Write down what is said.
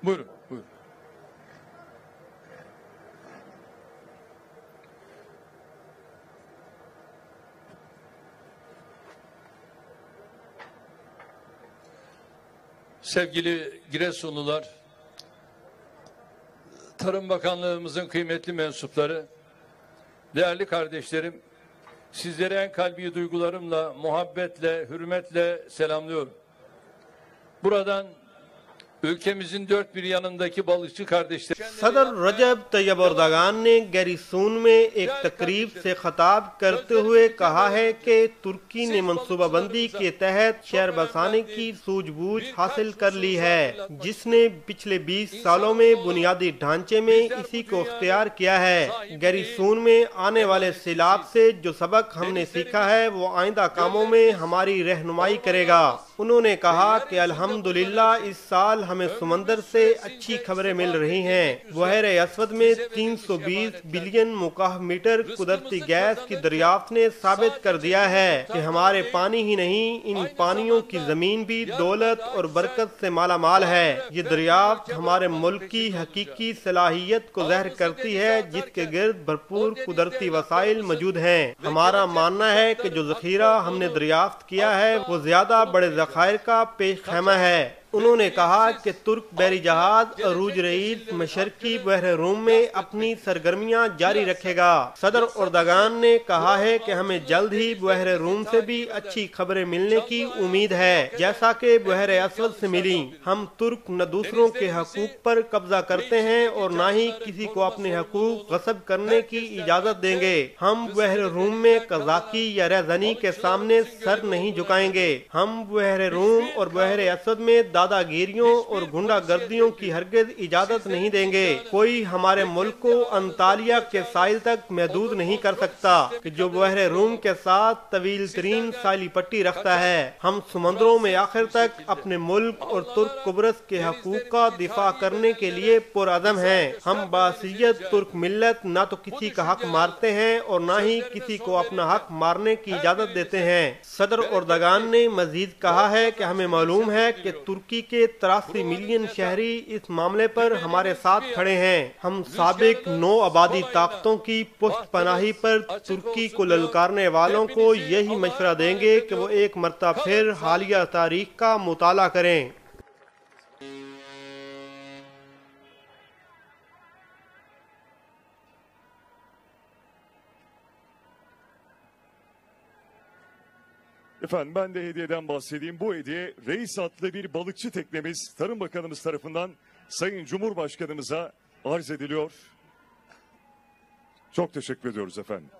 Buyurun, buyurun. Sevgili Giresunlular, Tarım Bakanlığımızın kıymetli mensupları, değerli kardeşlerim, sizleri en kalbi duygularımla, muhabbetle, hürmetle selamlıyorum. Buradan ülkemizin dört bir yanındaki balıkçı kardeşler. صدر رجب Tayyip Erdogan نے گیریسون میں ایک تقریب سے خطاب کرتے ہوئے کہا ہے کہ ترکی نے منصوبہ بندی کے تحت شہر بسانے کی سوجھ بوجھ حاصل کر لی ہے، جس نے پچھلے 20 سالوں میں بنیادی ڈھانچے میں اسی کو اختیار کیا ہے۔ گیریسون میں آنے والے سیلاب سے جو سبق ہم نے سیکھا ہے وہ آئندہ کاموں میں ہماری رہنمائی کرے گا۔ انہوں نے کہا کہ الحمدللہ اس سال ہمیں سمندر سے اچھی خبریں مل رہی ہیں۔ بحیرہ اسود میں 320 بلین مکعب میٹر قدرتی گیس کی دریافت نے ثابت کر دیا ہے کہ ہمارے پانی ہی نہیں، ان پانیوں کی زمین بھی دولت اور برکت سے مالا مال ہے۔ یہ دریافت ہمارے ملک کی حقیقی صلاحیت کو ظاہر کرتی ہے، جس کے گرد بھرپور قدرتی وسائل موجود ہیں۔ ہمارا ماننا ہے کہ جو ذخیرہ ہم نے دریافت کیا ہے وہ زیادہ بڑے ذخائر کا پیش خیمہ ہے۔ انہوں نے کہا کہ ترک بحری جہاز عروج رئیس مشرقی بحر روم میں اپنی سرگرمیاں جاری رکھے گا۔ صدر اردگان نے کہا ہے کہ ہمیں جلد ہی بحر روم سے بھی اچھی خبریں ملنے کی امید ہے، جیسا کہ بحر اسود سے ملی۔ ہم ترک نہ دوسروں کے حقوق پر قبضہ کرتے ہیں اور نہ ہی کسی کو اپنے حقوق غصب کرنے کی اجازت دیں گے۔ ہم بحر روم میں قزاقی یا رہزنی کے سامنے سر نہیں جھکائیں گے۔ ہم بحر روم اور بحر اسود میں دادا گیریوں اور گنڈا گردیوں کی ہرگز اجازت نہیں دیں گے۔ کوئی ہمارے ملک کو انطالیہ کے ساحل تک محدود نہیں کر سکتا کہ جو بحر روم کے ساتھ طویل ترین ساحلی پٹی رکھتا ہے۔ ہم سمندروں میں آخر تک اپنے ملک اور ترک قبرص کے حقوق کا دفاع کرنے کے لیے پرعزم ہیں۔ ہم بحیثیت ترک ملت نہ تو کسی کا حق مارتے ہیں اور نہ ہی کسی کو اپنا حق مارنے کی اجازت دیتے ہیں۔ صدر اردگان نے مزید کہا ہے کہ ہمیں معلوم ہے کہ ترکی کے 83 ملین شہری اس معاملے پر ہمارے ساتھ کھڑے ہیں۔ ہم سابق نو آبادی طاقتوں کی پشت پناہی پر ترکی کو للکارنے والوں کو یہی مشورہ دیں گے کہ وہ ایک مرتبہ پھر حالیہ تاریخ کا مطالعہ کریں۔ Efendim ben de hediyeden bahsedeyim. Bu hediye Reis adlı bir balıkçı teknemiz Tarım Bakanımız tarafından Sayın Cumhurbaşkanımıza arz ediliyor. Çok teşekkür ediyoruz efendim.